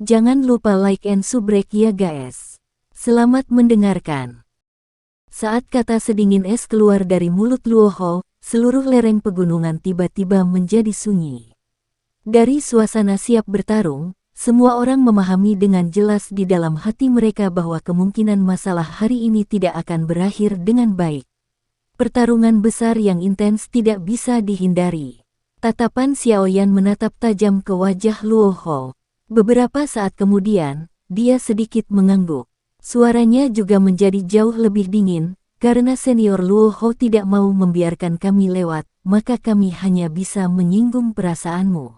Jangan lupa like and subrek ya guys. Selamat mendengarkan. Saat kata sedingin es keluar dari mulut Luo Hou, seluruh lereng pegunungan tiba-tiba menjadi sunyi. Dari suasana siap bertarung, semua orang memahami dengan jelas di dalam hati mereka bahwa kemungkinan masalah hari ini tidak akan berakhir dengan baik. Pertarungan besar yang intens tidak bisa dihindari. Tatapan Xiaoyan menatap tajam ke wajah Luo Hou. Beberapa saat kemudian, dia sedikit mengangguk. Suaranya juga menjadi jauh lebih dingin, karena senior Luo Hou tidak mau membiarkan kami lewat, maka kami hanya bisa menyinggung perasaanmu.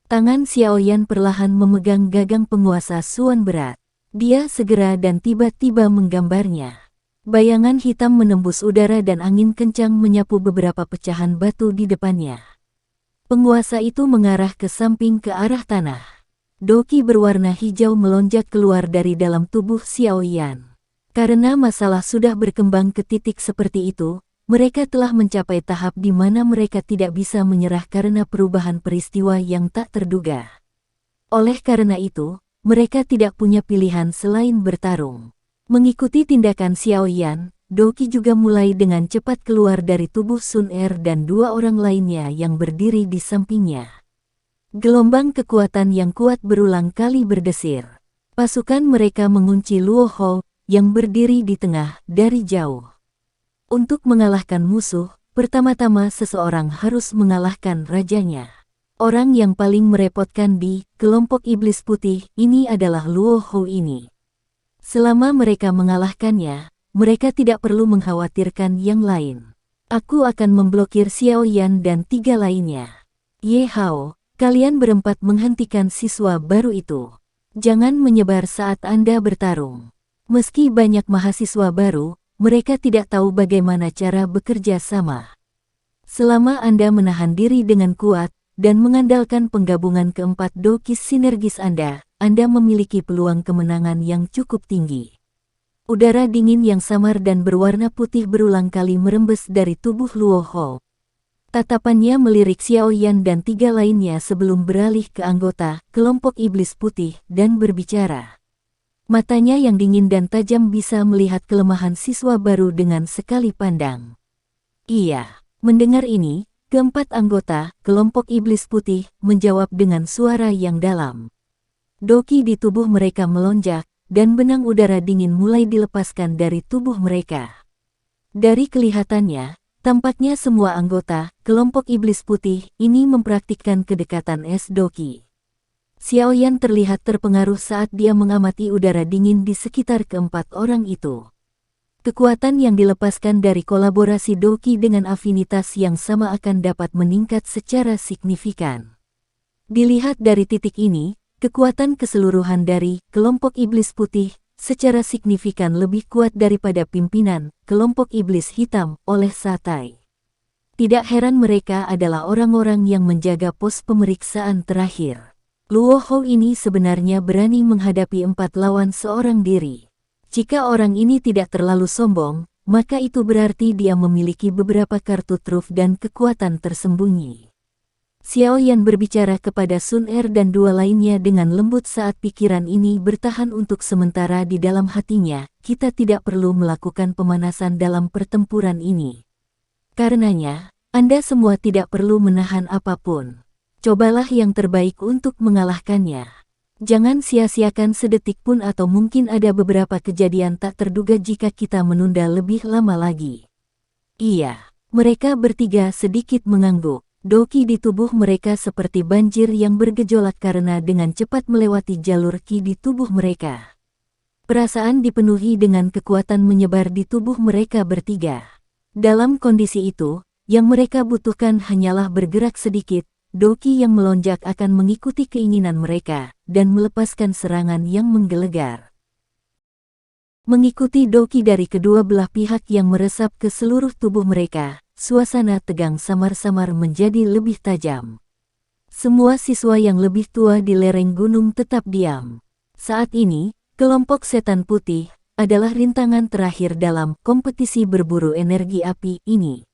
Tangan Xiaoyan perlahan memegang gagang penguasa Suan berat. Dia segera dan tiba-tiba menggambarnya. Bayangan hitam menembus udara dan angin kencang menyapu beberapa pecahan batu di depannya. Penguasa itu mengarah ke samping ke arah tanah. Doki berwarna hijau melonjak keluar dari dalam tubuh Xiaoyan. Karena masalah sudah berkembang ke titik seperti itu, mereka telah mencapai tahap di mana mereka tidak bisa menyerah karena perubahan peristiwa yang tak terduga. Oleh karena itu, mereka tidak punya pilihan selain bertarung. Mengikuti tindakan Xiaoyan, Doki juga mulai dengan cepat keluar dari tubuh Sun Er dan dua orang lainnya yang berdiri di sampingnya. Gelombang kekuatan yang kuat berulang kali berdesir. Pasukan mereka mengunci Luo Hou, yang berdiri di tengah, dari jauh. Untuk mengalahkan musuh, pertama-tama seseorang harus mengalahkan rajanya. Orang yang paling merepotkan di kelompok iblis putih ini adalah Luo Hou ini. Selama mereka mengalahkannya, mereka tidak perlu mengkhawatirkan yang lain. Aku akan memblokir Xiaoyan dan tiga lainnya. Ye Hao, kalian berempat menghentikan siswa baru itu. Jangan menyebar saat Anda bertarung. Meski banyak mahasiswa baru, mereka tidak tahu bagaimana cara bekerja sama. Selama Anda menahan diri dengan kuat, dan mengandalkan penggabungan keempat dokis sinergis Anda memiliki peluang kemenangan yang cukup tinggi. Udara dingin yang samar dan berwarna putih berulang kali merembes dari tubuh Luo Hou. Tatapannya melirik Xiaoyan dan tiga lainnya sebelum beralih ke anggota kelompok iblis putih dan berbicara. Matanya yang dingin dan tajam bisa melihat kelemahan siswa baru dengan sekali pandang. Iya, mendengar ini, keempat anggota kelompok iblis putih menjawab dengan suara yang dalam. Doki di tubuh mereka melonjak, dan benang udara dingin mulai dilepaskan dari tubuh mereka. Dari kelihatannya, tampaknya semua anggota kelompok iblis putih ini mempraktikkan kedekatan es Doki. Xiaoyan terlihat terpengaruh saat dia mengamati udara dingin di sekitar keempat orang itu. Kekuatan yang dilepaskan dari kolaborasi Doki dengan afinitas yang sama akan dapat meningkat secara signifikan. Dilihat dari titik ini, kekuatan keseluruhan dari kelompok iblis putih secara signifikan lebih kuat daripada pimpinan kelompok iblis hitam oleh Satai. Tidak heran mereka adalah orang-orang yang menjaga pos pemeriksaan terakhir. Luo Hou ini sebenarnya berani menghadapi 4 lawan seorang diri. Jika orang ini tidak terlalu sombong, maka itu berarti dia memiliki beberapa kartu truf dan kekuatan tersembunyi. Xiaoyan berbicara kepada Sun Er dan dua lainnya dengan lembut saat pikiran ini bertahan untuk sementara di dalam hatinya. Kita tidak perlu melakukan pemanasan dalam pertempuran ini. Karenanya, Anda semua tidak perlu menahan apapun. Cobalah yang terbaik untuk mengalahkannya. Jangan sia-siakan sedetik pun atau mungkin ada beberapa kejadian tak terduga jika kita menunda lebih lama lagi. Iya, mereka bertiga sedikit mengangguk. Doki di tubuh mereka seperti banjir yang bergejolak karena dengan cepat melewati jalur ki di tubuh mereka. Perasaan dipenuhi dengan kekuatan menyebar di tubuh mereka bertiga. Dalam kondisi itu, yang mereka butuhkan hanyalah bergerak sedikit. Doki yang melonjak akan mengikuti keinginan mereka, dan melepaskan serangan yang menggelegar. Mengikuti Doki dari kedua belah pihak yang meresap ke seluruh tubuh mereka, suasana tegang samar-samar menjadi lebih tajam. Semua siswa yang lebih tua di lereng gunung tetap diam. Saat ini, kelompok setan putih adalah rintangan terakhir dalam kompetisi berburu energi api ini.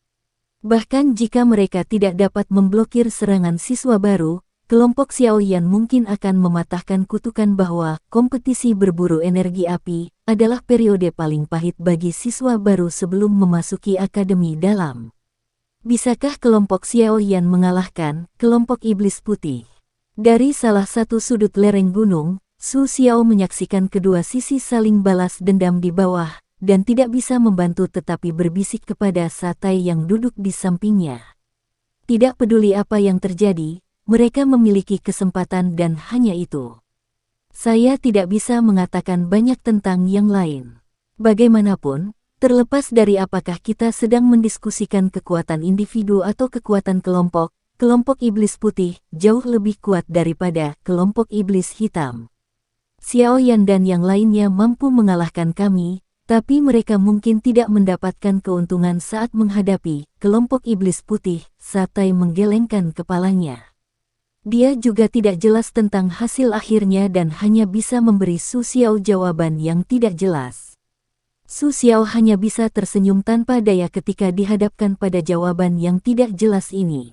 Bahkan jika mereka tidak dapat memblokir serangan siswa baru, kelompok Xiaoyan mungkin akan mematahkan kutukan bahwa kompetisi berburu energi api adalah periode paling pahit bagi siswa baru sebelum memasuki akademi dalam. Bisakah kelompok Xiaoyan mengalahkan kelompok iblis putih? Dari salah satu sudut lereng gunung, Su Xiao menyaksikan kedua sisi saling balas dendam di bawah, dan tidak bisa membantu tetapi berbisik kepada Satai yang duduk di sampingnya. Tidak peduli apa yang terjadi, mereka memiliki kesempatan dan hanya itu. Saya tidak bisa mengatakan banyak tentang yang lain. Bagaimanapun, terlepas dari apakah kita sedang mendiskusikan kekuatan individu atau kekuatan kelompok, kelompok iblis putih jauh lebih kuat daripada kelompok iblis hitam. Xiaoyan dan yang lainnya mampu mengalahkan kami, tapi mereka mungkin tidak mendapatkan keuntungan saat menghadapi kelompok iblis putih. Satai menggelengkan kepalanya. Dia juga tidak jelas tentang hasil akhirnya dan hanya bisa memberi Su Xiao jawaban yang tidak jelas. Su Xiao hanya bisa tersenyum tanpa daya ketika dihadapkan pada jawaban yang tidak jelas ini.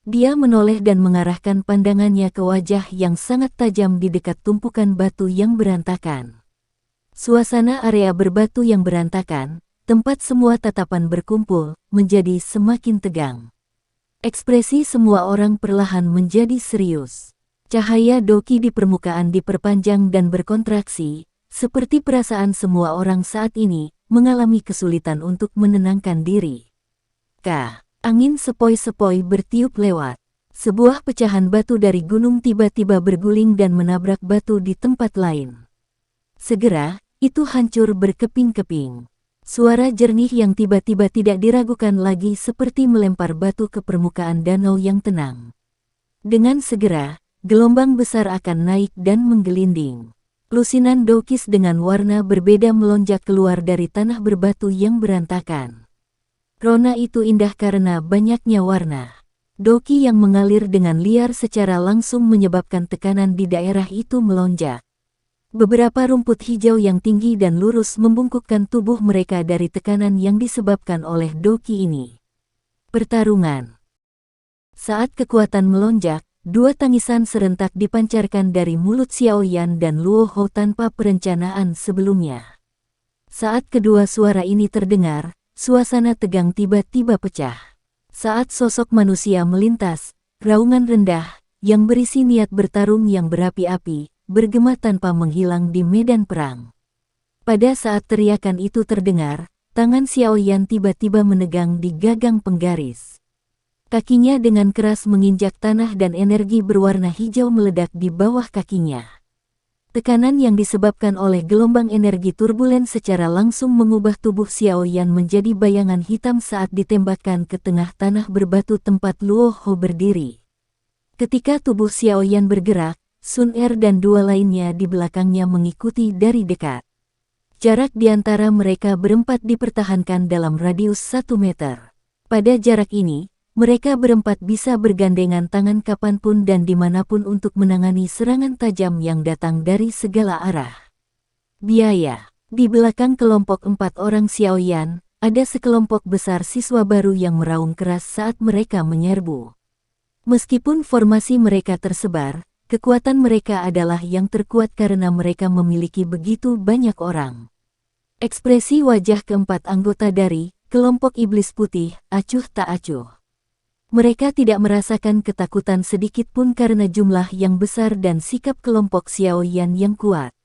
Dia menoleh dan mengarahkan pandangannya ke wajah yang sangat tajam di dekat tumpukan batu yang berantakan. Suasana area berbatu yang berantakan, tempat semua tatapan berkumpul, menjadi semakin tegang. Ekspresi semua orang perlahan menjadi serius. Cahaya Doki di permukaan diperpanjang dan berkontraksi, seperti perasaan semua orang saat ini, mengalami kesulitan untuk menenangkan diri. Angin sepoi-sepoi bertiup lewat. Sebuah pecahan batu dari gunung tiba-tiba berguling dan menabrak batu di tempat lain. Segera, itu hancur berkeping-keping. Suara jernih yang tiba-tiba tidak diragukan lagi seperti melempar batu ke permukaan danau yang tenang. Dengan segera, gelombang besar akan naik dan menggelinding. Lusinan Dokis dengan warna berbeda melonjak keluar dari tanah berbatu yang berantakan. Rona itu indah karena banyaknya warna. Doki yang mengalir dengan liar secara langsung menyebabkan tekanan di daerah itu melonjak. Beberapa rumput hijau yang tinggi dan lurus membungkukkan tubuh mereka dari tekanan yang disebabkan oleh Doki ini. Pertarungan. Saat kekuatan melonjak, dua tangisan serentak dipancarkan dari mulut Xiaoyan dan Luo Hou tanpa perencanaan sebelumnya. Saat kedua suara ini terdengar, suasana tegang tiba-tiba pecah. Saat sosok manusia melintas, raungan rendah, yang berisi niat bertarung yang berapi-api, bergema tanpa menghilang di medan perang. Pada saat teriakan itu terdengar, tangan Xiaoyan tiba-tiba menegang di gagang penggaris. Kakinya dengan keras menginjak tanah dan energi berwarna hijau meledak di bawah kakinya. Tekanan yang disebabkan oleh gelombang energi turbulen secara langsung mengubah tubuh Xiaoyan menjadi bayangan hitam saat ditembakkan ke tengah tanah berbatu tempat Luo Hou berdiri. Ketika tubuh Xiaoyan bergerak, Sun Er dan dua lainnya di belakangnya mengikuti dari dekat. Jarak di antara mereka berempat dipertahankan dalam radius 1 meter. Pada jarak ini, mereka berempat bisa bergandengan tangan kapanpun dan dimanapun untuk menangani serangan tajam yang datang dari segala arah. Biaya. Di belakang kelompok 4 orang Xiaoyan, ada sekelompok besar siswa baru yang meraung keras saat mereka menyerbu. Meskipun formasi mereka tersebar, kekuatan mereka adalah yang terkuat karena mereka memiliki begitu banyak orang. Ekspresi wajah keempat anggota dari kelompok iblis putih acuh tak acuh. Mereka tidak merasakan ketakutan sedikit pun karena jumlah yang besar dan sikap kelompok Xiaoyan yang kuat.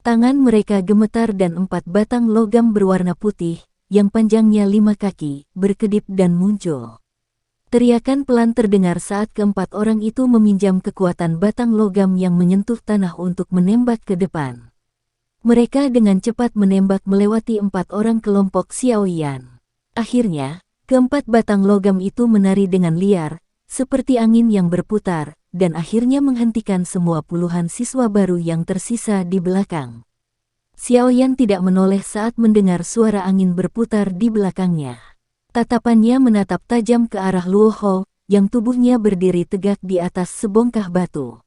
Tangan mereka gemetar dan 4 batang logam berwarna putih, yang panjangnya 5 kaki, berkedip dan muncul. Teriakan pelan terdengar saat keempat orang itu meminjam kekuatan batang logam yang menyentuh tanah untuk menembak ke depan. Mereka dengan cepat menembak melewati 4 orang kelompok Xiaoyan. Akhirnya, keempat batang logam itu menari dengan liar, seperti angin yang berputar, dan akhirnya menghentikan semua puluhan siswa baru yang tersisa di belakang. Xiaoyan tidak menoleh saat mendengar suara angin berputar di belakangnya. Tatapannya menatap tajam ke arah Luo Hou, yang tubuhnya berdiri tegak di atas sebongkah batu.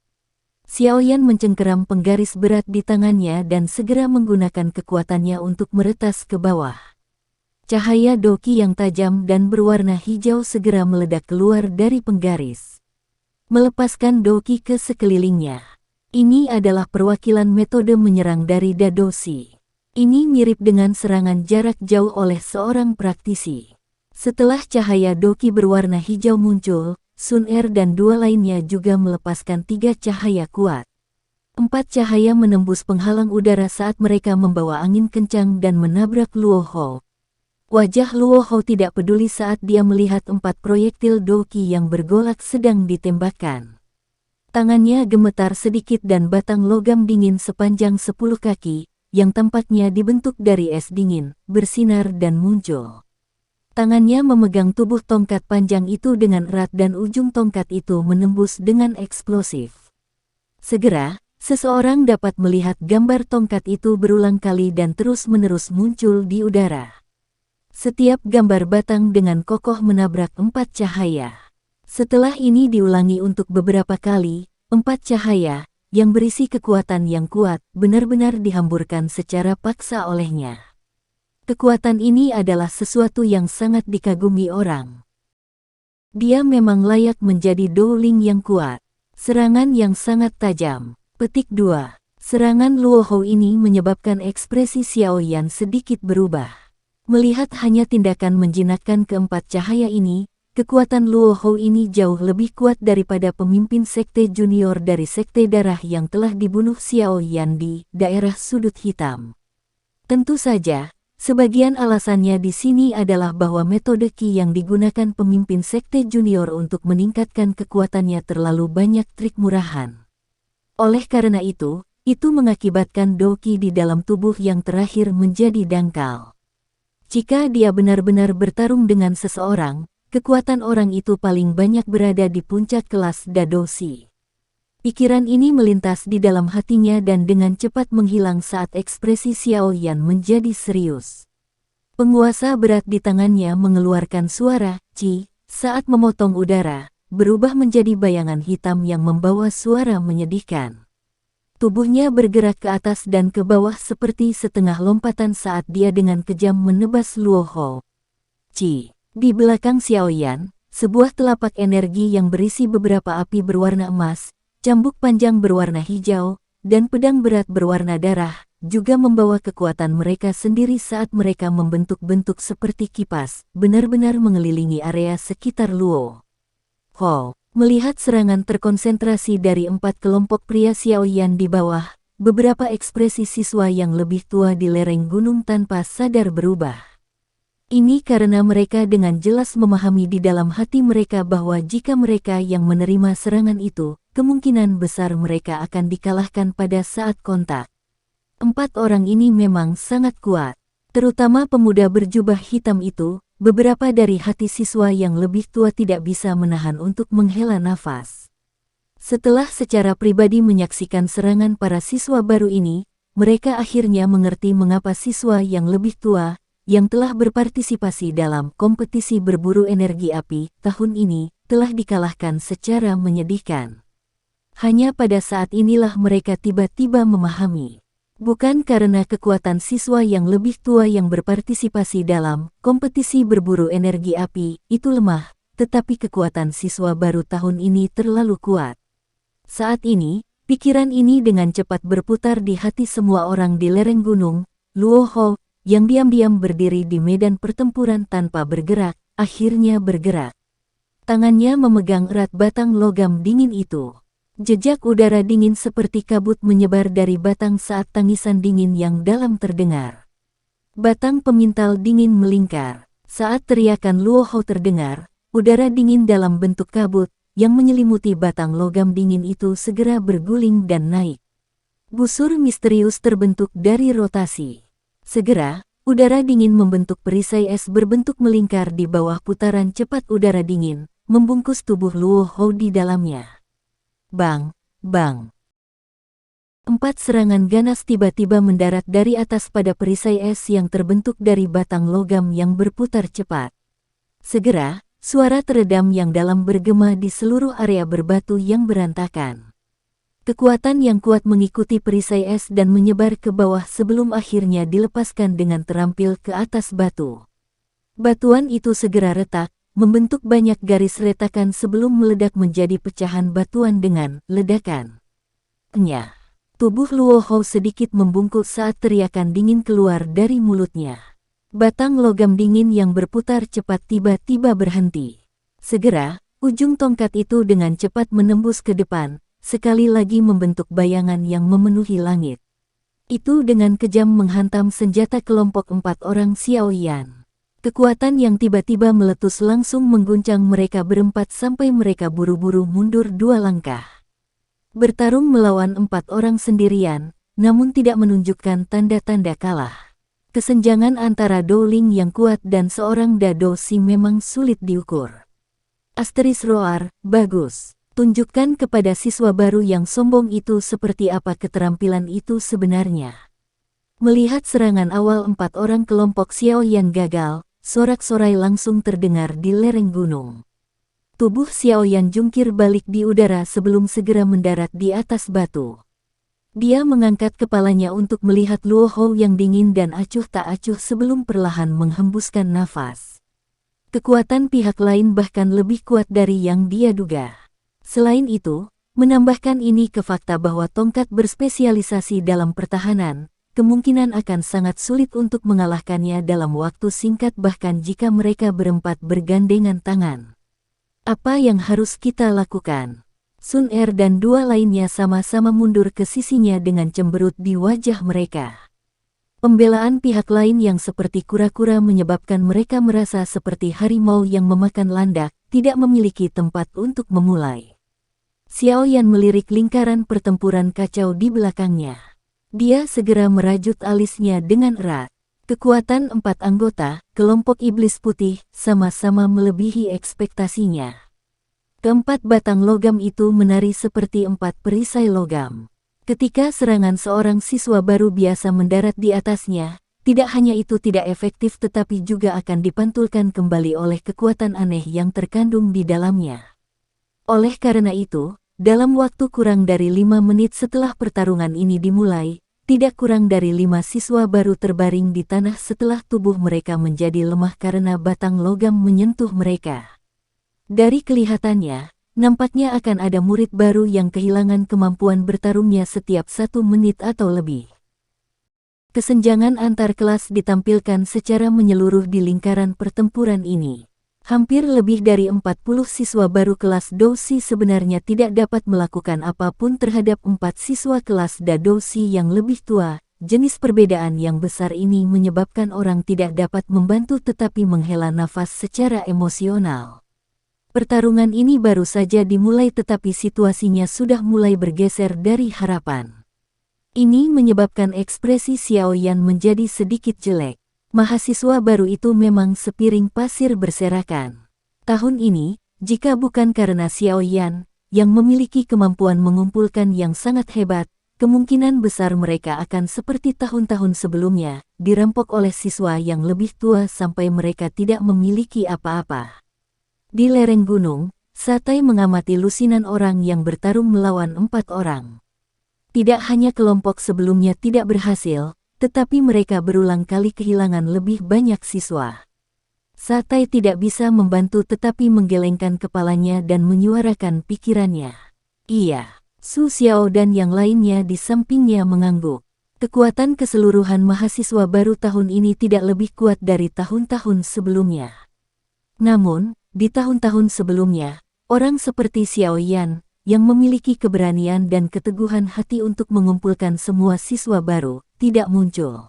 Xiaoyan mencengkeram penggaris berat di tangannya dan segera menggunakan kekuatannya untuk meretas ke bawah. Cahaya Doki yang tajam dan berwarna hijau segera meledak keluar dari penggaris. melepaskan Doki ke sekelilingnya. Ini adalah perwakilan metode menyerang dari Dadoshi. Ini mirip dengan serangan jarak jauh oleh seorang praktisi. Setelah cahaya Doki berwarna hijau muncul, Sun Er dan dua lainnya juga melepaskan 3 cahaya kuat. 4 cahaya menembus penghalang udara saat mereka membawa angin kencang dan menabrak Luo Hou. Wajah Luo Hou tidak peduli saat dia melihat 4 proyektil Doki yang bergolak sedang ditembakkan. Tangannya gemetar sedikit dan batang logam dingin sepanjang 10 kaki, yang tampaknya dibentuk dari es dingin, bersinar dan muncul. Tangannya memegang tubuh tongkat panjang itu dengan erat dan ujung tongkat itu menembus dengan eksplosif. Segera, seseorang dapat melihat gambar tongkat itu berulang kali dan terus-menerus muncul di udara. Setiap gambar batang dengan kokoh menabrak 4 cahaya. Setelah ini diulangi untuk beberapa kali, 4 cahaya, yang berisi kekuatan yang kuat, benar-benar dihamburkan secara paksa olehnya. Kekuatan ini adalah sesuatu yang sangat dikagumi orang. Dia memang layak menjadi Dou-Ling yang kuat. Serangan yang sangat tajam. Petik 2. Serangan Luo Hou ini menyebabkan ekspresi Xiao Yan sedikit berubah. Melihat hanya tindakan menjinakkan keempat cahaya ini, kekuatan Luo Hou ini jauh lebih kuat daripada pemimpin sekte junior dari sekte darah yang telah dibunuh Xiao Yan di daerah sudut hitam. Tentu saja, sebagian alasannya di sini adalah bahwa metode Qi yang digunakan pemimpin sekte junior untuk meningkatkan kekuatannya terlalu banyak trik murahan. Oleh karena itu mengakibatkan Doki di dalam tubuh yang terakhir menjadi dangkal. Jika dia benar-benar bertarung dengan seseorang, kekuatan orang itu paling banyak berada di puncak kelas Dadoshi. Pikiran ini melintas di dalam hatinya dan dengan cepat menghilang saat ekspresi Xiao Yan menjadi serius. Penguasa berat di tangannya mengeluarkan suara "Ci" saat memotong udara, berubah menjadi bayangan hitam yang membawa suara menyedihkan. Tubuhnya bergerak ke atas dan ke bawah seperti setengah lompatan saat dia dengan kejam menebas Luo Hou. "Ci." Di belakang Xiao Yan, sebuah telapak energi yang berisi beberapa api berwarna emas, cambuk panjang berwarna hijau, dan pedang berat berwarna darah, juga membawa kekuatan mereka sendiri saat mereka membentuk-bentuk seperti kipas, benar-benar mengelilingi area sekitar Luo Hou. Melihat serangan terkonsentrasi dari 4 kelompok pria Xiao Yan di bawah, beberapa ekspresi siswa yang lebih tua di lereng gunung tanpa sadar berubah. Ini karena mereka dengan jelas memahami di dalam hati mereka bahwa jika mereka yang menerima serangan itu, kemungkinan besar mereka akan dikalahkan pada saat kontak. 4 orang ini memang sangat kuat, terutama pemuda berjubah hitam itu. Beberapa dari hati siswa yang lebih tua tidak bisa menahan untuk menghela nafas. Setelah secara pribadi menyaksikan serangan para siswa baru ini, mereka akhirnya mengerti mengapa siswa yang lebih tua, yang telah berpartisipasi dalam kompetisi berburu energi api tahun ini, telah dikalahkan secara menyedihkan. Hanya pada saat inilah mereka tiba-tiba memahami. Bukan karena kekuatan siswa yang lebih tua yang berpartisipasi dalam kompetisi berburu energi api itu lemah, tetapi kekuatan siswa baru tahun ini terlalu kuat. Saat ini, pikiran ini dengan cepat berputar di hati semua orang di lereng gunung. Luo Hou, yang diam-diam berdiri di medan pertempuran tanpa bergerak, akhirnya bergerak. Tangannya memegang erat batang logam dingin itu. Jejak udara dingin seperti kabut menyebar dari batang saat tangisan dingin yang dalam terdengar. Batang pemintal dingin melingkar. Saat teriakan Luo Hou terdengar, udara dingin dalam bentuk kabut yang menyelimuti batang logam dingin itu segera berguling dan naik. Busur misterius terbentuk dari rotasi. Segera, udara dingin membentuk perisai es berbentuk melingkar di bawah putaran cepat udara dingin, membungkus tubuh Luo Hou di dalamnya. Bang, bang. 4 serangan ganas tiba-tiba mendarat dari atas pada perisai es yang terbentuk dari batang logam yang berputar cepat. Segera, suara teredam yang dalam bergema di seluruh area berbatu yang berantakan. Kekuatan yang kuat mengikuti perisai es dan menyebar ke bawah sebelum akhirnya dilepaskan dengan terampil ke atas batu. Batuan itu segera retak, membentuk banyak garis retakan sebelum meledak menjadi pecahan batuan dengan ledakan. Nyah. Tubuh Luo Hou sedikit membungkuk saat teriakan dingin keluar dari mulutnya. Batang logam dingin yang berputar cepat tiba-tiba berhenti. Segera, ujung tongkat itu dengan cepat menembus ke depan, sekali lagi membentuk bayangan yang memenuhi langit. Itu dengan kejam menghantam senjata kelompok 4 orang Xiao Yan. Kekuatan yang tiba-tiba meletus langsung mengguncang mereka berempat sampai mereka buru-buru mundur 2 langkah. Bertarung melawan 4 orang sendirian, namun tidak menunjukkan tanda-tanda kalah. Kesenjangan antara Dowling yang kuat dan seorang Dadosi memang sulit diukur. Asteris roar, bagus. Tunjukkan kepada siswa baru yang sombong itu seperti apa keterampilan itu sebenarnya. Melihat serangan awal 4 orang kelompok Xiao Yan gagal, sorak-sorai langsung terdengar di lereng gunung. Tubuh Xiao Yan jungkir balik di udara sebelum segera mendarat di atas batu. Dia mengangkat kepalanya untuk melihat Luo Hou yang dingin dan acuh tak acuh sebelum perlahan menghembuskan nafas. Kekuatan pihak lain bahkan lebih kuat dari yang dia duga. Selain itu, menambahkan ini ke fakta bahwa tongkat berspesialisasi dalam pertahanan, kemungkinan akan sangat sulit untuk mengalahkannya dalam waktu singkat bahkan jika mereka berempat bergandengan tangan. Apa yang harus kita lakukan? Sun Er dan 2 lainnya sama-sama mundur ke sisinya dengan cemberut di wajah mereka. Pembelaan pihak lain yang seperti kura-kura menyebabkan mereka merasa seperti harimau yang memakan landak, tidak memiliki tempat untuk memulai. Xiao Yan melirik lingkaran pertempuran kacau di belakangnya. Dia segera merajut alisnya dengan erat. Kekuatan 4 anggota, kelompok iblis putih, sama-sama melebihi ekspektasinya. Keempat batang logam itu menari seperti 4 perisai logam. Ketika serangan seorang siswa baru biasa mendarat di atasnya, tidak hanya itu tidak efektif tetapi juga akan dipantulkan kembali oleh kekuatan aneh yang terkandung di dalamnya. Oleh karena itu, dalam waktu kurang dari 5 menit setelah pertarungan ini dimulai, tidak kurang dari 5 siswa baru terbaring di tanah setelah tubuh mereka menjadi lemah karena batang logam menyentuh mereka. Dari kelihatannya, nampaknya akan ada murid baru yang kehilangan kemampuan bertarungnya setiap 1 menit atau lebih. Kesenjangan antar kelas ditampilkan secara menyeluruh di lingkaran pertempuran ini. Hampir lebih dari 40 siswa baru kelas Dousi sebenarnya tidak dapat melakukan apapun terhadap 4 siswa kelas Dadosi yang lebih tua. Jenis perbedaan yang besar ini menyebabkan orang tidak dapat membantu tetapi menghela nafas secara emosional. Pertarungan ini baru saja dimulai tetapi situasinya sudah mulai bergeser dari harapan. Ini menyebabkan ekspresi Xiao Yan menjadi sedikit jelek. Mahasiswa baru itu memang sepiring pasir berserakan. Tahun ini, jika bukan karena Xiao Yan, yang memiliki kemampuan mengumpulkan yang sangat hebat, kemungkinan besar mereka akan seperti tahun-tahun sebelumnya, dirampok oleh siswa yang lebih tua sampai mereka tidak memiliki apa-apa. Di lereng gunung, Satai mengamati lusinan orang yang bertarung melawan 4 orang. Tidak hanya kelompok sebelumnya tidak berhasil, tetapi mereka berulang kali kehilangan lebih banyak siswa. Satai tidak bisa membantu tetapi menggelengkan kepalanya dan menyuarakan pikirannya. Iya, Su Xiao dan yang lainnya di sampingnya mengangguk. Kekuatan keseluruhan mahasiswa baru tahun ini tidak lebih kuat dari tahun-tahun sebelumnya. Namun, di tahun-tahun sebelumnya, orang seperti Xiao Yan, yang memiliki keberanian dan keteguhan hati untuk mengumpulkan semua siswa baru, tidak muncul.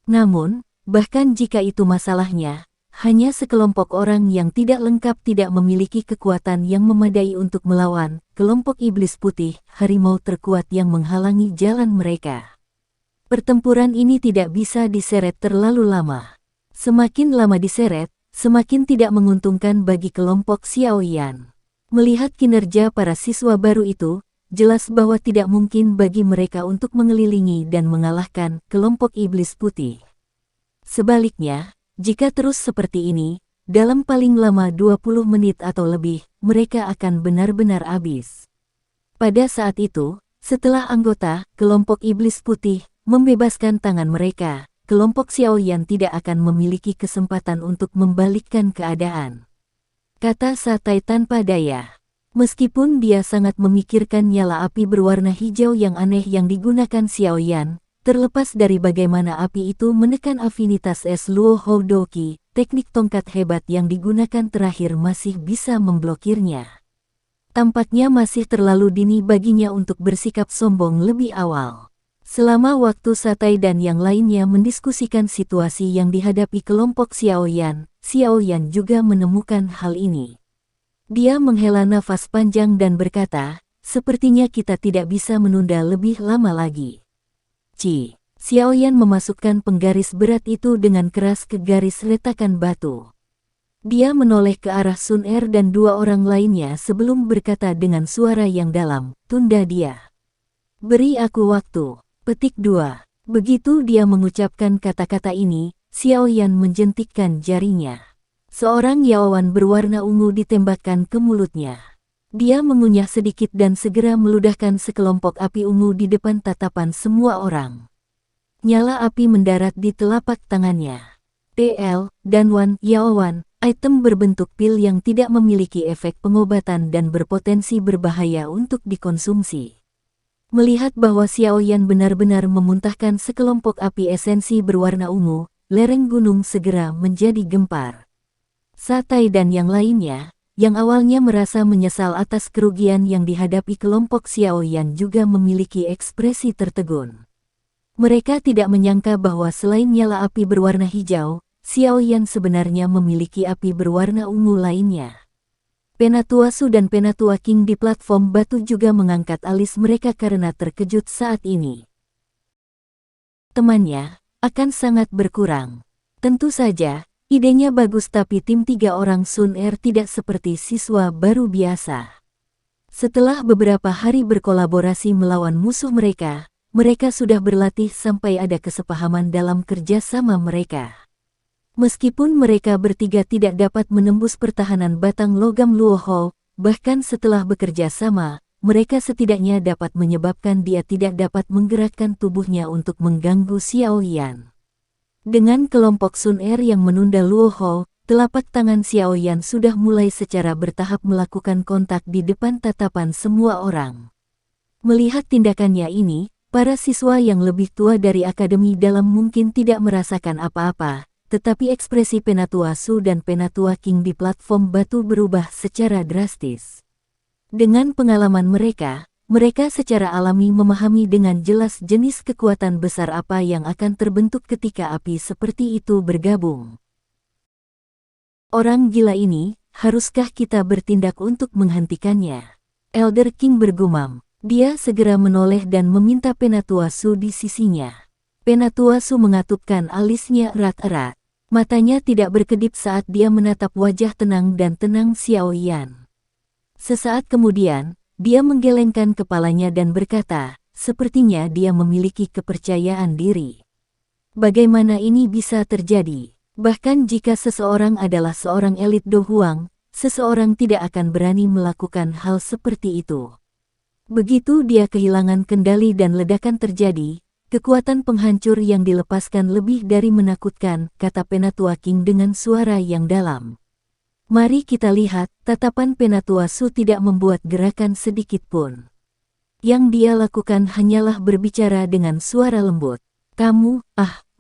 Namun, bahkan jika itu masalahnya, hanya sekelompok orang yang tidak lengkap tidak memiliki kekuatan yang memadai untuk melawan kelompok iblis putih, harimau terkuat yang menghalangi jalan mereka. Pertempuran ini tidak bisa diseret terlalu lama. Semakin lama diseret, semakin tidak menguntungkan bagi kelompok Xiao Yan. Melihat kinerja para siswa baru itu, jelas bahwa tidak mungkin bagi mereka untuk mengelilingi dan mengalahkan kelompok iblis putih. Sebaliknya, jika terus seperti ini, dalam paling lama 20 menit atau lebih, mereka akan benar-benar habis. Pada saat itu, setelah anggota kelompok iblis putih membebaskan tangan mereka, kelompok Xiao Yan tidak akan memiliki kesempatan untuk membalikkan keadaan. kata Satai tanpa daya. Meskipun dia sangat memikirkan nyala api berwarna hijau yang aneh yang digunakan Xiaoyan, terlepas dari bagaimana api itu menekan afinitas es Luo Hou Doqi, teknik tongkat hebat yang digunakan terakhir masih bisa memblokirnya. Tampaknya masih terlalu dini baginya untuk bersikap sombong lebih awal. Selama waktu Satai dan yang lainnya mendiskusikan situasi yang dihadapi kelompok Xiaoyan, Xiaoyan juga menemukan hal ini. Dia menghela nafas panjang dan berkata, sepertinya kita tidak bisa menunda lebih lama lagi. Xiaoyan memasukkan penggaris berat itu dengan keras ke garis retakan batu. Dia menoleh ke arah Sun Er dan dua orang lainnya sebelum berkata dengan suara yang dalam, tunda dia. Beri aku waktu. Petik 2. Begitu dia mengucapkan kata-kata ini, Xiaoyan menjentikkan jarinya. Seorang yaowan berwarna ungu ditembakkan ke mulutnya. Dia mengunyah sedikit dan segera meludahkan sekelompok api ungu di depan tatapan semua orang. Nyala api mendarat di telapak tangannya. TL, Danwan, Yaowan, item berbentuk pil yang tidak memiliki efek pengobatan dan berpotensi berbahaya untuk dikonsumsi. Melihat bahwa Xiaoyan benar-benar memuntahkan sekelompok api esensi berwarna ungu, lereng gunung segera menjadi gempar. Satai dan yang lainnya, yang awalnya merasa menyesal atas kerugian yang dihadapi kelompok Xiaoyan juga memiliki ekspresi tertegun. Mereka tidak menyangka bahwa selain nyala api berwarna hijau, Xiaoyan sebenarnya memiliki api berwarna ungu lainnya. Penatua Su dan Penatua King di platform batu juga mengangkat alis mereka karena terkejut saat ini. Temannya akan sangat berkurang. Tentu saja, idenya bagus tapi tim 3 orang Sun Er tidak seperti siswa baru biasa. Setelah beberapa hari berkolaborasi melawan musuh mereka, mereka sudah berlatih sampai ada kesepahaman dalam kerja sama mereka. Meskipun mereka bertiga tidak dapat menembus pertahanan batang logam Luo Hou, bahkan setelah bekerja sama, mereka setidaknya dapat menyebabkan dia tidak dapat menggerakkan tubuhnya untuk mengganggu Xiaoyan. Dengan kelompok Sun Er yang menunda Luo Hou, telapak tangan Xiaoyan sudah mulai secara bertahap melakukan kontak di depan tatapan semua orang. Melihat tindakannya ini, para siswa yang lebih tua dari akademi dalam mungkin tidak merasakan apa-apa, tetapi ekspresi Penatua Su dan Penatua King di platform batu berubah secara drastis. Dengan pengalaman mereka secara alami memahami dengan jelas jenis kekuatan besar apa yang akan terbentuk ketika api seperti itu bergabung. Orang gila ini, haruskah kita bertindak untuk menghentikannya? Elder King bergumam. Dia segera menoleh dan meminta Penatua Su di sisinya. Penatua Su mengatupkan alisnya erat-erat. Matanya tidak berkedip saat dia menatap wajah tenang dan tenang Xiaoyan. Sesaat kemudian, dia menggelengkan kepalanya dan berkata, sepertinya dia memiliki kepercayaan diri. Bagaimana ini bisa terjadi? Bahkan jika seseorang adalah seorang elit Do Huang, seseorang tidak akan berani melakukan hal seperti itu. Begitu dia kehilangan kendali dan ledakan terjadi, kekuatan penghancur yang dilepaskan lebih dari menakutkan, kata Penatua King dengan suara yang dalam. Mari kita lihat, tatapan Penatua Su tidak membuat gerakan sedikit pun. Yang dia lakukan hanyalah berbicara dengan suara lembut. Kamu,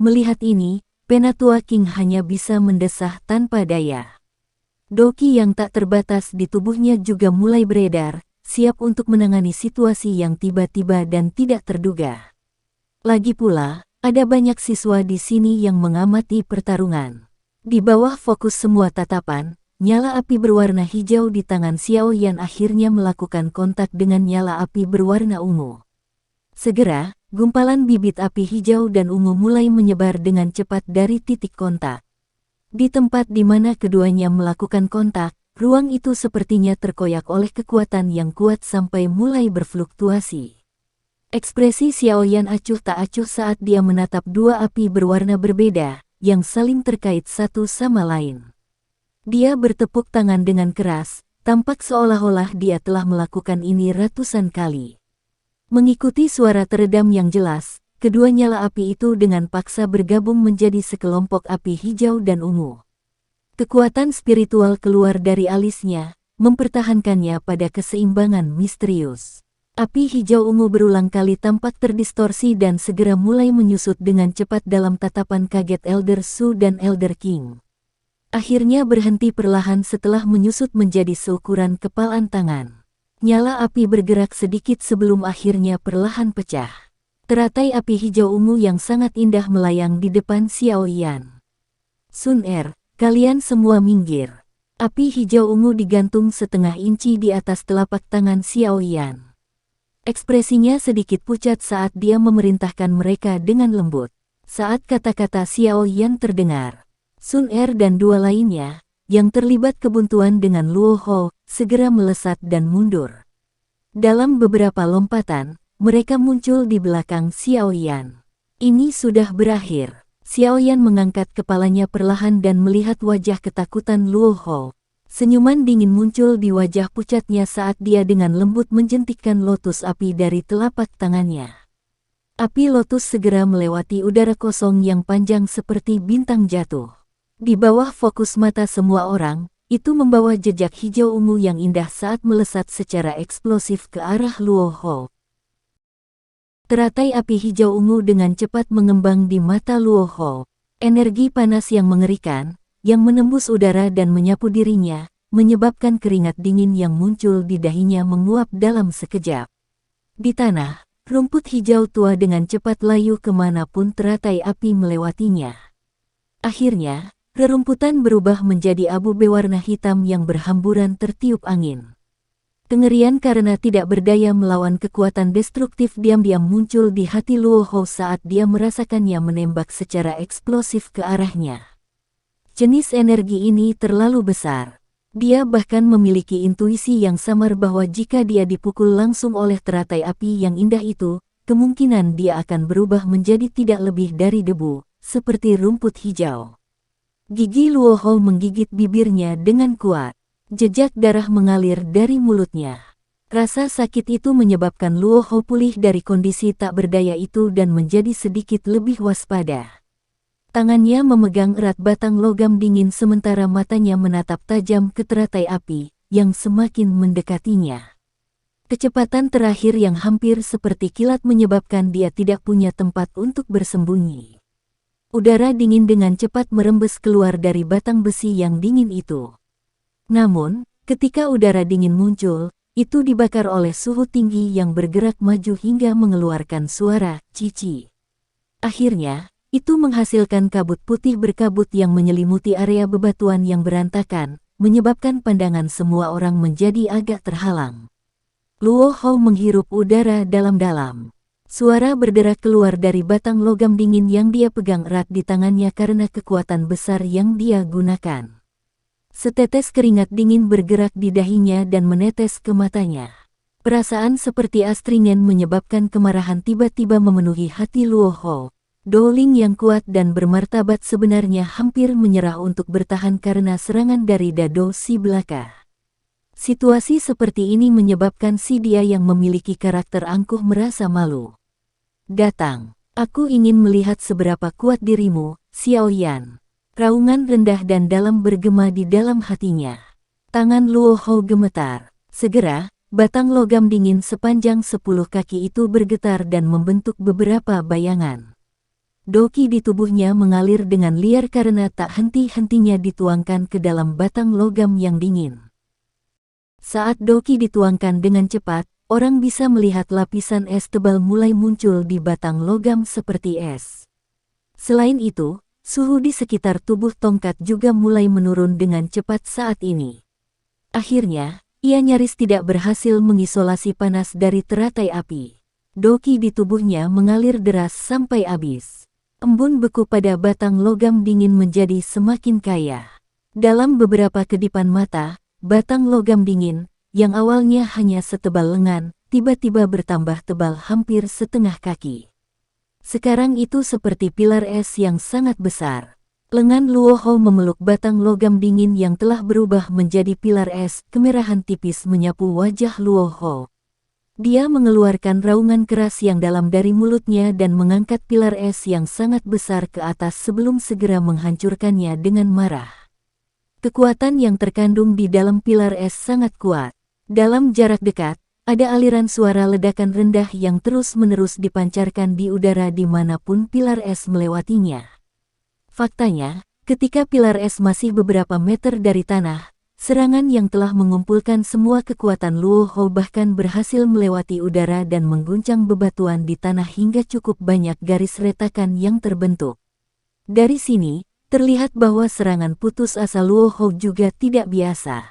melihat ini, Penatua King hanya bisa mendesah tanpa daya. Doqi yang tak terbatas di tubuhnya juga mulai beredar, siap untuk menangani situasi yang tiba-tiba dan tidak terduga. Lagi pula, ada banyak siswa di sini yang mengamati pertarungan. Di bawah fokus semua tatapan, nyala api berwarna hijau di tangan Xiaoyan akhirnya melakukan kontak dengan nyala api berwarna ungu. Segera, gumpalan bibit api hijau dan ungu mulai menyebar dengan cepat dari titik kontak. Di tempat di mana keduanya melakukan kontak, ruang itu sepertinya terkoyak oleh kekuatan yang kuat sampai mulai berfluktuasi. Ekspresi Xiaoyan acuh tak acuh saat dia menatap dua api berwarna berbeda, yang saling terkait satu sama lain. Dia bertepuk tangan dengan keras, tampak seolah-olah dia telah melakukan ini ratusan kali. Mengikuti suara teredam yang jelas, kedua nyala api itu dengan paksa bergabung menjadi sekelompok api hijau dan ungu. Kekuatan spiritual keluar dari alisnya, mempertahankannya pada keseimbangan misterius. Api hijau ungu berulang kali tampak terdistorsi dan segera mulai menyusut dengan cepat dalam tatapan kaget Elder Su dan Elder King. Akhirnya berhenti perlahan setelah menyusut menjadi seukuran kepalan tangan. Nyala api bergerak sedikit sebelum akhirnya perlahan pecah. Teratai api hijau ungu yang sangat indah melayang di depan Xiao Yan. Sun Er, kalian semua minggir. Api hijau ungu digantung setengah inci di atas telapak tangan Xiao Yan. Ekspresinya sedikit pucat saat dia memerintahkan mereka dengan lembut. Saat kata-kata Xiao Yan terdengar, Sun Er dan dua lainnya, yang terlibat kebuntuan dengan Luo Hou, segera melesat dan mundur. Dalam beberapa lompatan, mereka muncul di belakang Xiao Yan. Ini sudah berakhir. Xiao Yan mengangkat kepalanya perlahan dan melihat wajah ketakutan Luo Hou. Senyuman dingin muncul di wajah pucatnya saat dia dengan lembut menjentikkan lotus api dari telapak tangannya. Api lotus segera melewati udara kosong yang panjang seperti bintang jatuh. Di bawah fokus mata semua orang, itu membawa jejak hijau ungu yang indah saat melesat secara eksplosif ke arah Luo Hou. Teratai api hijau ungu dengan cepat mengembang di mata Luo Hou. Energi panas yang mengerikan, yang menembus udara dan menyapu dirinya, menyebabkan keringat dingin yang muncul di dahinya menguap dalam sekejap. Di tanah, rumput hijau tua dengan cepat layu kemanapun teratai api melewatinya. Akhirnya, rerumputan berubah menjadi abu berwarna hitam yang berhamburan tertiup angin. Kengerian karena tidak berdaya melawan kekuatan destruktif diam-diam muncul di hati Luo Hou saat dia merasakannya menembak secara eksplosif ke arahnya. Jenis energi ini terlalu besar. Dia bahkan memiliki intuisi yang samar bahwa jika dia dipukul langsung oleh teratai api yang indah itu, kemungkinan dia akan berubah menjadi tidak lebih dari debu, seperti rumput hijau. Gigi Luo Hou menggigit bibirnya dengan kuat. Jejak darah mengalir dari mulutnya. Rasa sakit itu menyebabkan Luo Hou pulih dari kondisi tak berdaya itu dan menjadi sedikit lebih waspada. Tangannya memegang erat batang logam dingin sementara matanya menatap tajam ke teratai api, yang semakin mendekatinya. Kecepatan terakhir yang hampir seperti kilat menyebabkan dia tidak punya tempat untuk bersembunyi. Udara dingin dengan cepat merembes keluar dari batang besi yang dingin itu. Namun, ketika udara dingin muncul, itu dibakar oleh suhu tinggi yang bergerak maju hingga mengeluarkan suara cici. Akhirnya, itu menghasilkan kabut putih berkabut yang menyelimuti area bebatuan yang berantakan, menyebabkan pandangan semua orang menjadi agak terhalang. Luo Hou menghirup udara dalam-dalam. Suara berderak keluar dari batang logam dingin yang dia pegang erat di tangannya karena kekuatan besar yang dia gunakan. Setetes keringat dingin bergerak di dahinya dan menetes ke matanya. Perasaan seperti astringen menyebabkan kemarahan tiba-tiba memenuhi hati Luo Hou. Dowling yang kuat dan bermartabat sebenarnya hampir menyerah untuk bertahan karena serangan dari dado si belaka. Situasi seperti ini menyebabkan si dia yang memiliki karakter angkuh merasa malu. Datang, aku ingin melihat seberapa kuat dirimu, Xiao Yan. Raungan rendah dan dalam bergema di dalam hatinya. Tangan Luo Hou gemetar. Segera, batang logam dingin sepanjang 10 kaki itu bergetar dan membentuk beberapa bayangan. Doki di tubuhnya mengalir dengan liar karena tak henti-hentinya dituangkan ke dalam batang logam yang dingin. Saat doki dituangkan dengan cepat, orang bisa melihat lapisan es tebal mulai muncul di batang logam seperti es. Selain itu, suhu di sekitar tubuh tongkat juga mulai menurun dengan cepat saat ini. Akhirnya, ia nyaris tidak berhasil mengisolasi panas dari teratai api. Doki di tubuhnya mengalir deras sampai habis. Embun beku pada batang logam dingin menjadi semakin kaya. Dalam beberapa kedipan mata, batang logam dingin, yang awalnya hanya setebal lengan, tiba-tiba bertambah tebal hampir setengah kaki. Sekarang itu seperti pilar es yang sangat besar. Lengan Luo Hou memeluk batang logam dingin yang telah berubah menjadi pilar es, kemerahan tipis menyapu wajah Luo Hou. Dia mengeluarkan raungan keras yang dalam dari mulutnya dan mengangkat pilar es yang sangat besar ke atas sebelum segera menghancurkannya dengan marah. Kekuatan yang terkandung di dalam pilar es sangat kuat. Dalam jarak dekat, ada aliran suara ledakan rendah yang terus-menerus dipancarkan di udara dimanapun pilar es melewatinya. Faktanya, ketika pilar es masih beberapa meter dari tanah, serangan yang telah mengumpulkan semua kekuatan Luo Hou bahkan berhasil melewati udara dan mengguncang bebatuan di tanah hingga cukup banyak garis retakan yang terbentuk. Dari sini, terlihat bahwa serangan putus asa Luo Hou juga tidak biasa.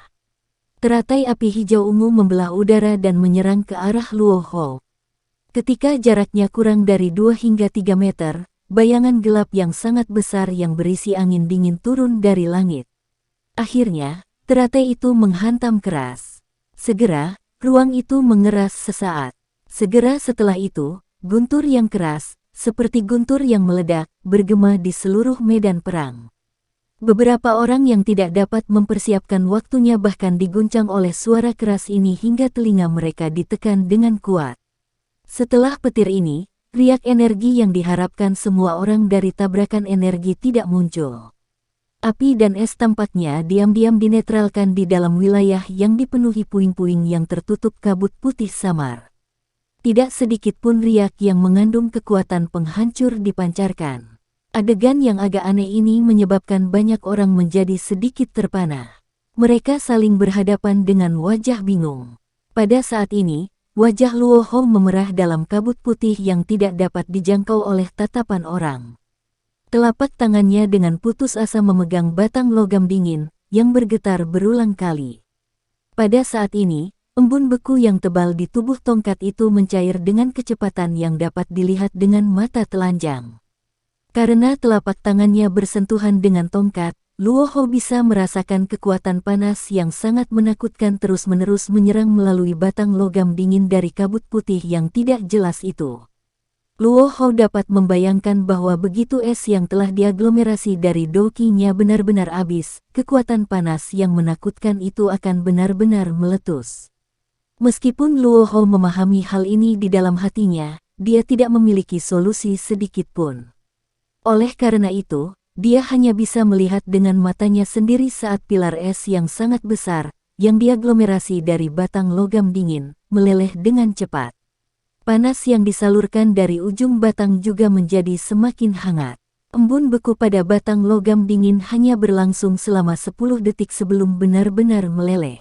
Teratai api hijau ungu membelah udara dan menyerang ke arah Luo Hou. Ketika jaraknya kurang dari 2 hingga 3 meter, bayangan gelap yang sangat besar yang berisi angin dingin turun dari langit. Akhirnya, teratai itu menghantam keras. Segera, ruang itu mengeras sesaat. Segera setelah itu, guntur yang keras, seperti guntur yang meledak, bergema di seluruh medan perang. Beberapa orang yang tidak dapat mempersiapkan waktunya bahkan diguncang oleh suara keras ini hingga telinga mereka ditekan dengan kuat. Setelah petir ini, riak energi yang diharapkan semua orang dari tabrakan energi tidak muncul. Api dan es tampaknya diam-diam dinetralkan di dalam wilayah yang dipenuhi puing-puing yang tertutup kabut putih samar. Tidak sedikit pun riak yang mengandung kekuatan penghancur dipancarkan. Adegan yang agak aneh ini menyebabkan banyak orang menjadi sedikit terpana. Mereka saling berhadapan dengan wajah bingung. Pada saat ini, wajah Luo Hou memerah dalam kabut putih yang tidak dapat dijangkau oleh tatapan orang. Telapak tangannya dengan putus asa memegang batang logam dingin, yang bergetar berulang kali. Pada saat ini, embun beku yang tebal di tubuh tongkat itu mencair dengan kecepatan yang dapat dilihat dengan mata telanjang. Karena telapak tangannya bersentuhan dengan tongkat, Luo Hou bisa merasakan kekuatan panas yang sangat menakutkan terus-menerus menyerang melalui batang logam dingin dari kabut putih yang tidak jelas itu. Luo Hou dapat membayangkan bahwa begitu es yang telah diaglomerasi dari dokinya benar-benar habis, kekuatan panas yang menakutkan itu akan benar-benar meletus. Meskipun Luo Hou memahami hal ini di dalam hatinya, dia tidak memiliki solusi sedikit pun. Oleh karena itu, dia hanya bisa melihat dengan matanya sendiri saat pilar es yang sangat besar, yang diaglomerasi dari batang logam dingin, meleleh dengan cepat. Panas yang disalurkan dari ujung batang juga menjadi semakin hangat. Embun beku pada batang logam dingin hanya berlangsung selama 10 detik sebelum benar-benar meleleh.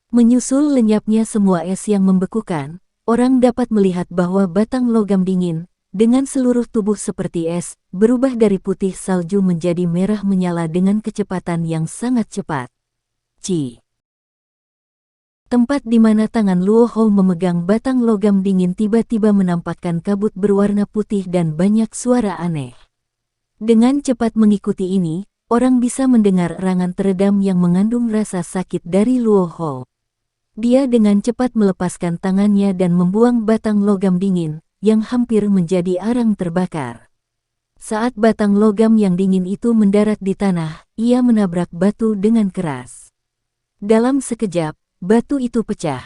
Menyusul lenyapnya semua es yang membekukan, orang dapat melihat bahwa batang logam dingin, dengan seluruh tubuh seperti es, berubah dari putih salju menjadi merah menyala dengan kecepatan yang sangat cepat. Tempat di mana tangan Luo Hou memegang batang logam dingin tiba-tiba menampakkan kabut berwarna putih dan banyak suara aneh. Dengan cepat mengikuti ini, orang bisa mendengar erangan teredam yang mengandung rasa sakit dari Luo Hou. Dia dengan cepat melepaskan tangannya dan membuang batang logam dingin, yang hampir menjadi arang terbakar. Saat batang logam yang dingin itu mendarat di tanah, ia menabrak batu dengan keras. Dalam sekejap, batu itu pecah.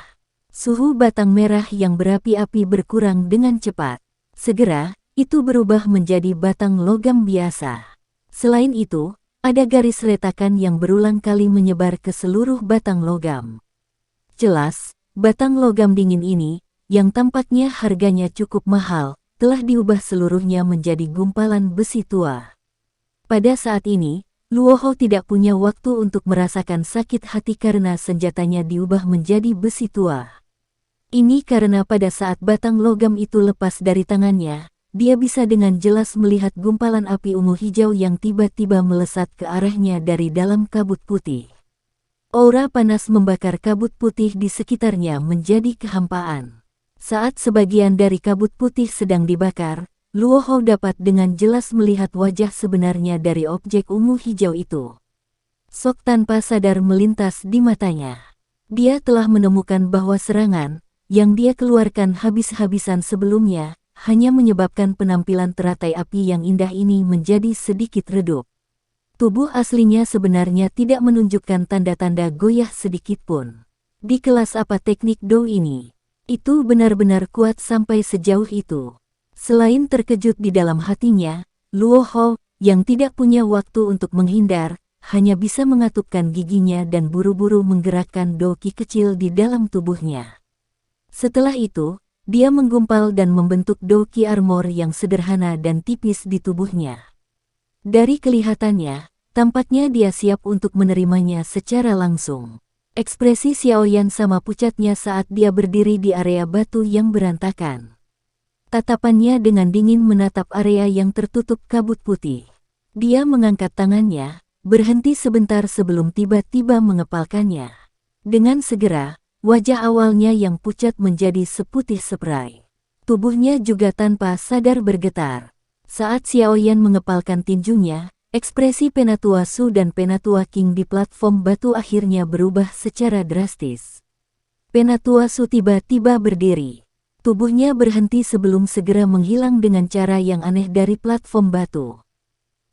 Suhu batang merah yang berapi-api berkurang dengan cepat. Segera, itu berubah menjadi batang logam biasa. Selain itu, ada garis retakan yang berulang kali menyebar ke seluruh batang logam. Jelas, batang logam dingin ini, yang tampaknya harganya cukup mahal, telah diubah seluruhnya menjadi gumpalan besi tua. Pada saat ini, Luo Hou tidak punya waktu untuk merasakan sakit hati karena senjatanya diubah menjadi besi tua. Ini karena pada saat batang logam itu lepas dari tangannya, dia bisa dengan jelas melihat gumpalan api ungu hijau yang tiba-tiba melesat ke arahnya dari dalam kabut putih. Aura panas membakar kabut putih di sekitarnya menjadi kehampaan. Saat sebagian dari kabut putih sedang dibakar, Luo Hou dapat dengan jelas melihat wajah sebenarnya dari objek ungu hijau itu. Sok tanpa sadar melintas di matanya. Dia telah menemukan bahwa serangan yang dia keluarkan habis-habisan sebelumnya hanya menyebabkan penampilan teratai api yang indah ini menjadi sedikit redup. Tubuh aslinya sebenarnya tidak menunjukkan tanda-tanda goyah sedikit pun. Di kelas apa teknik Do ini? Itu benar-benar kuat sampai sejauh itu. Selain terkejut di dalam hatinya, Luo Hou, yang tidak punya waktu untuk menghindar, hanya bisa mengatupkan giginya dan buru-buru menggerakkan doki kecil di dalam tubuhnya. Setelah itu, dia menggumpal dan membentuk doki armor yang sederhana dan tipis di tubuhnya. Dari kelihatannya, tampaknya dia siap untuk menerimanya secara langsung. Ekspresi Xiaoyan sama pucatnya saat dia berdiri di area batu yang berantakan. Tatapannya dengan dingin menatap area yang tertutup kabut putih. Dia mengangkat tangannya, berhenti sebentar sebelum tiba-tiba mengepalkannya. Dengan segera, wajah awalnya yang pucat menjadi seputih seprai. Tubuhnya juga tanpa sadar bergetar. Saat Xiaoyan mengepalkan tinjunya, ekspresi Penatua Su dan Penatua King di platform batu akhirnya berubah secara drastis. Penatua Su tiba-tiba berdiri. Tubuhnya berhenti sebelum segera menghilang dengan cara yang aneh dari platform batu.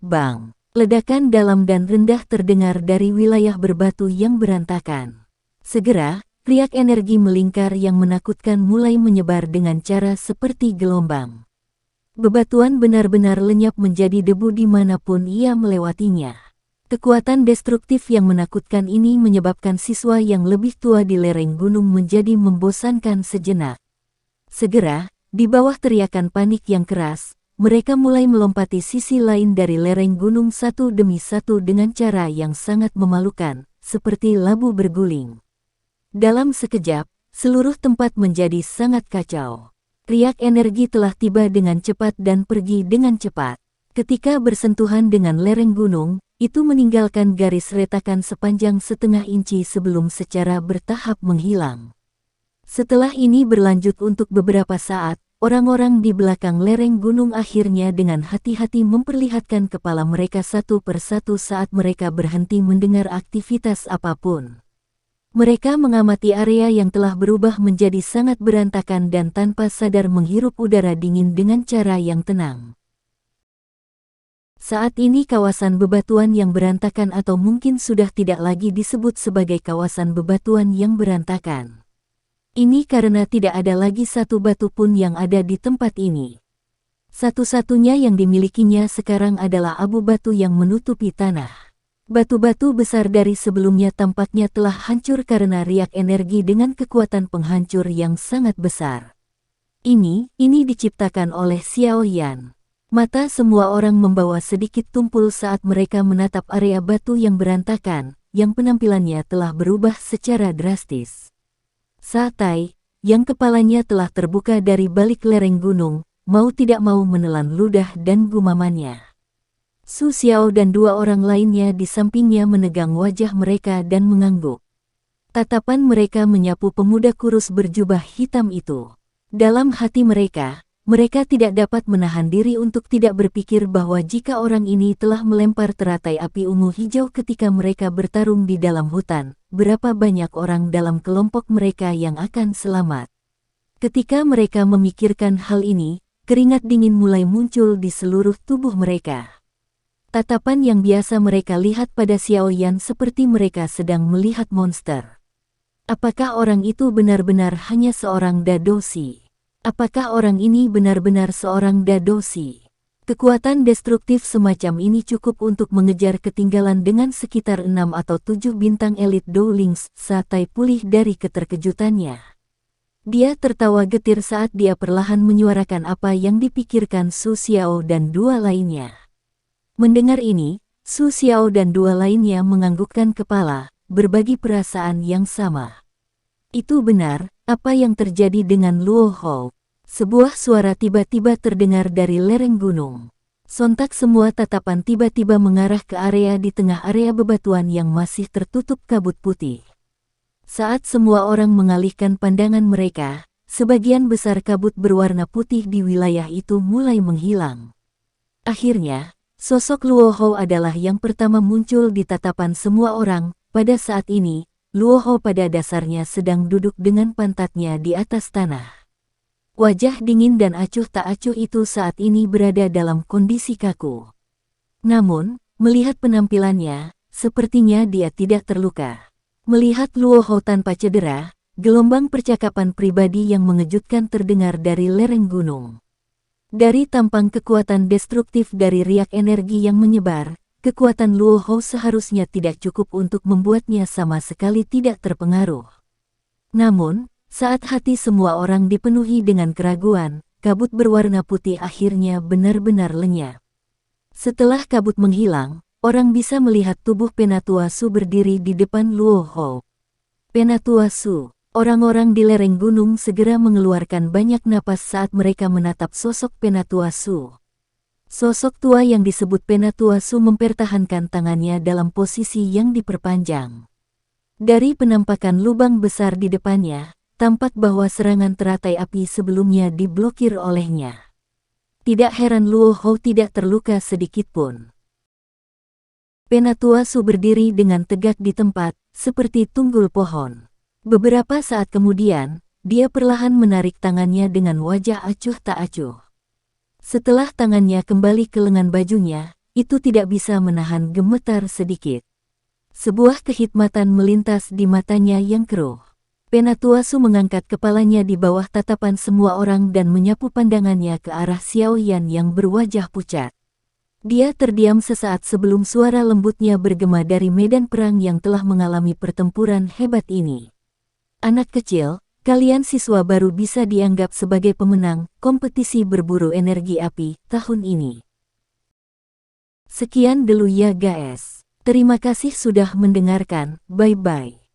Bang! Ledakan dalam dan rendah terdengar dari wilayah berbatu yang berantakan. Segera, riak energi melingkar yang menakutkan mulai menyebar dengan cara seperti gelombang. Bebatuan benar-benar lenyap menjadi debu dimanapun ia melewatinya. Kekuatan destruktif yang menakutkan ini menyebabkan siswa yang lebih tua di lereng gunung menjadi membosankan sejenak. Segera, di bawah teriakan panik yang keras, mereka mulai melompati sisi lain dari lereng gunung satu demi satu dengan cara yang sangat memalukan, seperti labu berguling. Dalam sekejap, seluruh tempat menjadi sangat kacau. Riak energi telah tiba dengan cepat dan pergi dengan cepat. Ketika bersentuhan dengan lereng gunung, itu meninggalkan garis retakan sepanjang setengah inci sebelum secara bertahap menghilang. Setelah ini berlanjut untuk beberapa saat, orang-orang di belakang lereng gunung akhirnya dengan hati-hati memperlihatkan kepala mereka satu persatu saat mereka berhenti mendengar aktivitas apapun. Mereka mengamati area yang telah berubah menjadi sangat berantakan dan tanpa sadar menghirup udara dingin dengan cara yang tenang. Saat ini kawasan bebatuan yang berantakan atau mungkin sudah tidak lagi disebut sebagai kawasan bebatuan yang berantakan. Ini karena tidak ada lagi satu batu pun yang ada di tempat ini. Satu-satunya yang dimilikinya sekarang adalah abu batu yang menutupi tanah. Batu-batu besar dari sebelumnya tampaknya telah hancur karena riak energi dengan kekuatan penghancur yang sangat besar. Ini diciptakan oleh Xiaoyan. Mata semua orang membawa sedikit tumpul saat mereka menatap area batu yang berantakan, yang penampilannya telah berubah secara drastis. Satai, yang kepalanya telah terbuka dari balik lereng gunung, mau tidak mau menelan ludah dan gumamannya. Su Xiao dan dua orang lainnya di sampingnya menegang wajah mereka dan mengangguk. Tatapan mereka menyapu pemuda kurus berjubah hitam itu. Dalam hati mereka tidak dapat menahan diri untuk tidak berpikir bahwa jika orang ini telah melempar teratai api ungu hijau ketika mereka bertarung di dalam hutan, berapa banyak orang dalam kelompok mereka yang akan selamat. Ketika mereka memikirkan hal ini, keringat dingin mulai muncul di seluruh tubuh mereka. Tatapan yang biasa mereka lihat pada Xiaoyan seperti mereka sedang melihat monster. Apakah orang itu benar-benar hanya seorang dadoshi? Apakah orang ini benar-benar seorang dadoshi? Kekuatan destruktif semacam ini cukup untuk mengejar ketinggalan dengan sekitar 6 atau 7 bintang elit Dowlings. Satai pulih dari keterkejutannya. Dia tertawa getir saat dia perlahan menyuarakan apa yang dipikirkan Su Xiao dan dua lainnya. Mendengar ini, Su Xiao dan dua lainnya menganggukkan kepala, berbagi perasaan yang sama. Itu benar, apa yang terjadi dengan Luo Hou? Sebuah suara tiba-tiba terdengar dari lereng gunung. Sontak semua tatapan tiba-tiba mengarah ke area di tengah area bebatuan yang masih tertutup kabut putih. Saat semua orang mengalihkan pandangan mereka, sebagian besar kabut berwarna putih di wilayah itu mulai menghilang. Akhirnya, sosok Luo Hou adalah yang pertama muncul di tatapan semua orang. Pada saat ini, Luo Hou pada dasarnya sedang duduk dengan pantatnya di atas tanah. Wajah dingin dan acuh tak acuh itu saat ini berada dalam kondisi kaku. Namun, melihat penampilannya, sepertinya dia tidak terluka. Melihat Luo Hou tanpa cedera, gelombang percakapan pribadi yang mengejutkan terdengar dari lereng gunung. Dari tampang kekuatan destruktif dari riak energi yang menyebar, kekuatan Luo Hou seharusnya tidak cukup untuk membuatnya sama sekali tidak terpengaruh. Namun, saat hati semua orang dipenuhi dengan keraguan, kabut berwarna putih akhirnya benar-benar lenyap. Setelah kabut menghilang, orang bisa melihat tubuh Penatua Su berdiri di depan Luo Hou. Penatua Su, orang-orang di lereng gunung segera mengeluarkan banyak napas saat mereka menatap sosok Penatua Su. Sosok tua yang disebut Penatua Su mempertahankan tangannya dalam posisi yang diperpanjang. Dari penampakan lubang besar di depannya, tampak bahwa serangan teratai api sebelumnya diblokir olehnya. Tidak heran Luo Hou tidak terluka sedikitpun. Penatua Su berdiri dengan tegak di tempat, seperti tunggul pohon. Beberapa saat kemudian, dia perlahan menarik tangannya dengan wajah acuh tak acuh. Setelah tangannya kembali ke lengan bajunya, itu tidak bisa menahan gemetar sedikit. Sebuah kehikmatan melintas di matanya yang keruh. Penatua Su mengangkat kepalanya di bawah tatapan semua orang dan menyapu pandangannya ke arah Xiao Yan yang berwajah pucat. Dia terdiam sesaat sebelum suara lembutnya bergema dari medan perang yang telah mengalami pertempuran hebat ini. Anak kecil, kalian siswa baru bisa dianggap sebagai pemenang kompetisi berburu energi api tahun ini. Sekian dulu ya guys. Terima kasih sudah mendengarkan, bye-bye.